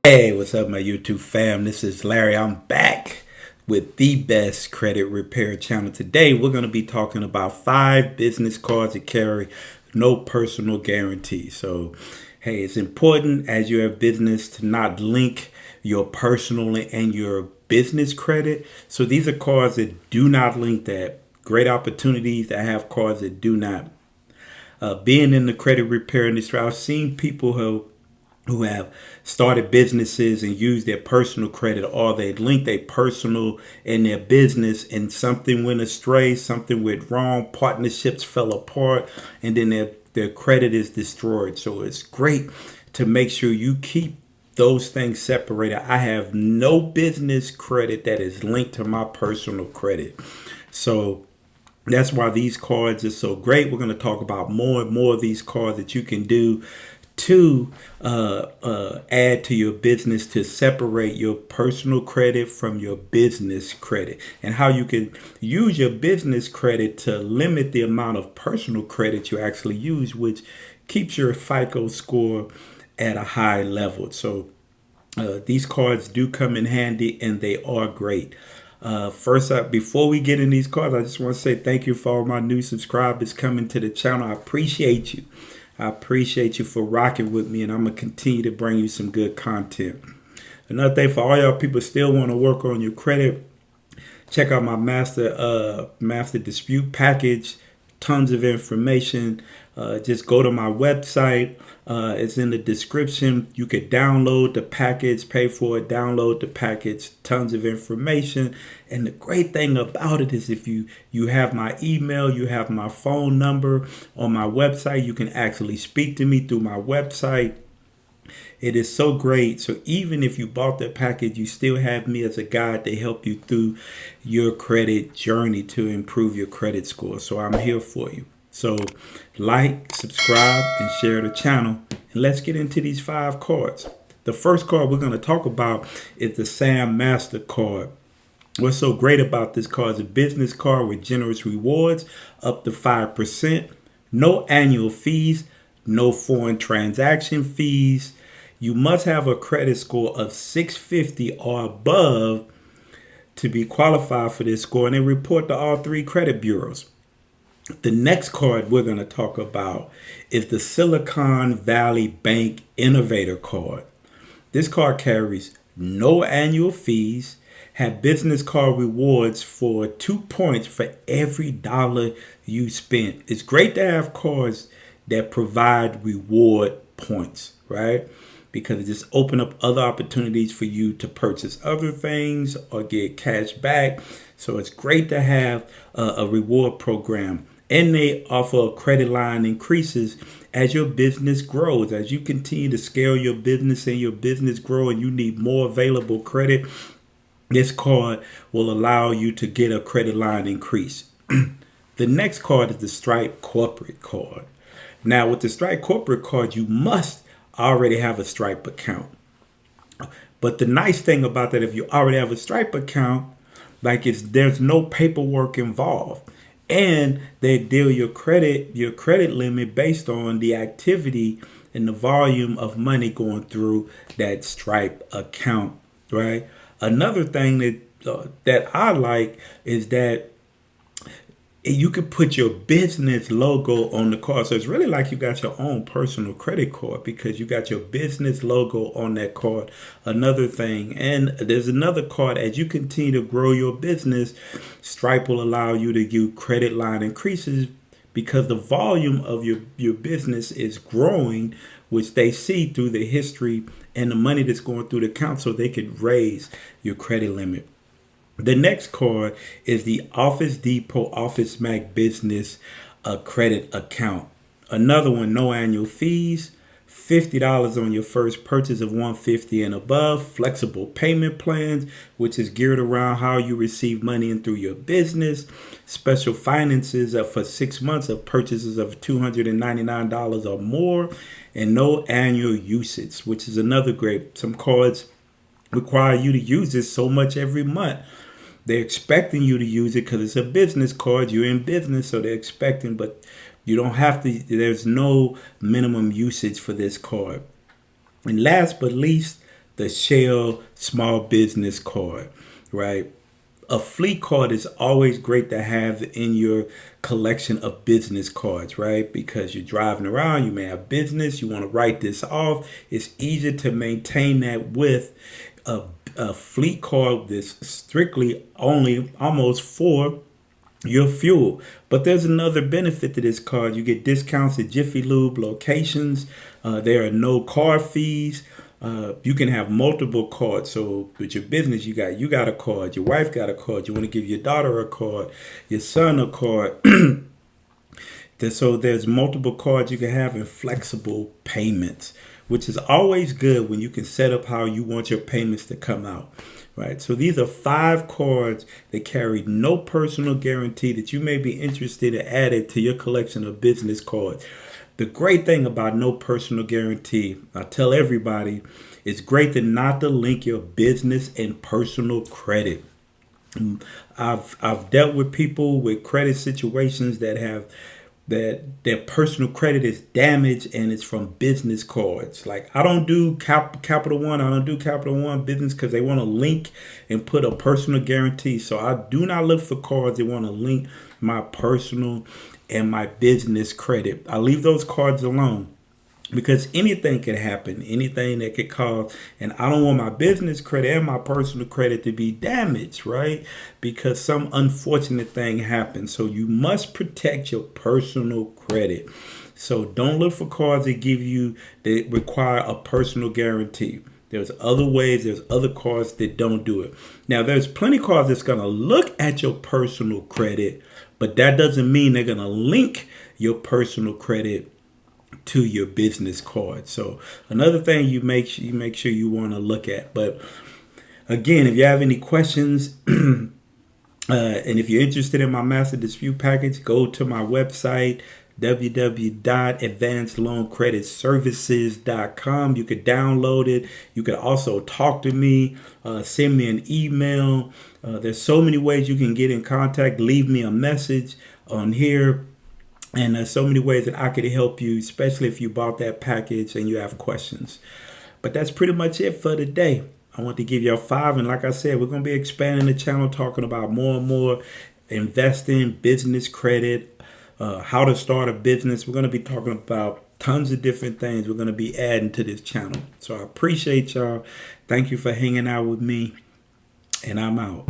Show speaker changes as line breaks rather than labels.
Hey, what's up, my YouTube fam? This is Larry. I'm back with the best credit repair channel. Today, we're going to be talking about 5 business cards that carry no personal guarantee. So, hey, it's important as you have business to not link your personal and your business credit. So these are cards that do not link that. Great opportunities that have cards that do not. Being in the credit repair industry, I've seen people who have started businesses and used their personal credit, or they linked their personal and their business, and something went astray, something went wrong, partnerships fell apart, and then their credit is destroyed. So it's great to make sure you keep those things separated. I have no business credit that is linked to my personal credit. So that's why these cards are so great. We're going to talk about more and more of these cards that you can do to add to your business, to separate your personal credit from your business credit, and how you can use your business credit to limit the amount of personal credit you actually use, which keeps your FICO score at a high level. So these cards do come in handy, and they are great. First up, before we get in these cards, I just want to say thank you for all my new subscribers coming to the channel. I appreciate you. I appreciate you for rocking with me, and I'm going to continue to bring you some good content. Another thing, for all y'all people still want to work on your credit, check out my master dispute package. Tons of information. Just go to my website. It's in the description. You could download the package, pay for it, download the package. Tons of information. And the great thing about it is if you have my email, you have my phone number on my website, you can actually speak to me through my website. It is so great. So even if you bought that package, you still have me as a guide to help you through your credit journey to improve your credit score. So I'm here for you. So like, subscribe, and share the channel. And let's get into these 5 cards. The first card we're going to talk about is the Sam MasterCard. What's so great about this card is a business card with generous rewards, up to 5%, no annual fees, no foreign transaction fees. You must have a credit score of 650 or above to be qualified for this score, and they report to all 3 credit bureaus. The next card we're going to talk about is the Silicon Valley Bank Innovator Card. This card carries no annual fees, have business card rewards for 2 points for every dollar you spend. It's great to have cards that provide reward points, right? Because it just open up other opportunities for you to purchase other things or get cash back. So it's great to have a reward program. And they offer a credit line increases as your business grows. As you continue to scale your business and your business grow and you need more available credit, this card will allow you to get a credit line increase. The next card is the Stripe Corporate Card. Now, with the Stripe Corporate Card, you must already have a Stripe account. But the nice thing about that, if you already have a Stripe account, there's no paperwork involved. And they deal your credit limit based on the activity and the volume of money going through that Stripe account, right? Another thing that I like is that you could put your business logo on the card. So it's really like you got your own personal credit card because you got your business logo on that card. Another thing, and there's another card, as you continue to grow your business, Stripe will allow you to do credit line increases because the volume of your business is growing, which they see through the history and the money that's going through the account, so they could raise your credit limit. The next card is the Office Depot Office Mac Business Credit Account. Another one, no annual fees, $50 on your first purchase of $150 and above. Flexible payment plans, which is geared around how you receive money in through your business. Special finances for 6 months of purchases of $299 or more. And no annual usage, which is another great. Some cards require you to use this so much every month. They're expecting you to use it because it's a business card. You're in business, so they're expecting, but you don't have to. There's no minimum usage for this card. And last but least, the Shell Small Business Card, right? A fleet card is always great to have in your collection of business cards, right? Because you're driving around, you may have business, you want to write this off. It's easier to maintain that with a fleet card that's strictly only almost for your fuel. But there's another benefit to this card. You get discounts at Jiffy Lube locations. There are no car fees. You can have multiple cards. So with your business, you got a card. Your wife got a card. You want to give your daughter a card, your son a card. So there's multiple cards you can have in flexible payments, which is always good when you can set up how you want your payments to come out. Right. So these are 5 cards that carry no personal guarantee that you may be interested in adding to your collection of business cards. The great thing about no personal guarantee, I tell everybody, it's great not to link your business and personal credit. I've dealt with people with credit situations that have that their personal credit is damaged and it's from business cards. Like I don't do Capital One. I don't do Capital One business because they want to link and put a personal guarantee. So I do not look for cards that want to link my personal and my business credit. I leave those cards alone. Because anything could happen, anything that could cause, and I don't want my business credit and my personal credit to be damaged, right? Because some unfortunate thing happens. So you must protect your personal credit. So don't look for cards that require a personal guarantee. There's other ways, there's other cards that don't do it. Now, there's plenty of cards that's going to look at your personal credit, but that doesn't mean they're going to link your personal credit to your business card. So another thing you make sure you want to look at. But again, if you have any questions and if you're interested in my master dispute package, go to my website www.advancedloancreditservices.com. You could download it. You could also talk to me, send me an email. There's so many ways you can get in contact. Leave me a message on here. And there's so many ways that I could help you, especially if you bought that package and you have questions. But that's pretty much it for today. I want to give you 5. And like I said, we're going to be expanding the channel, talking about more and more investing, business credit, how to start a business. We're going to be talking about tons of different things we're going to be adding to this channel. So I appreciate y'all. Thank you for hanging out with me. And I'm out.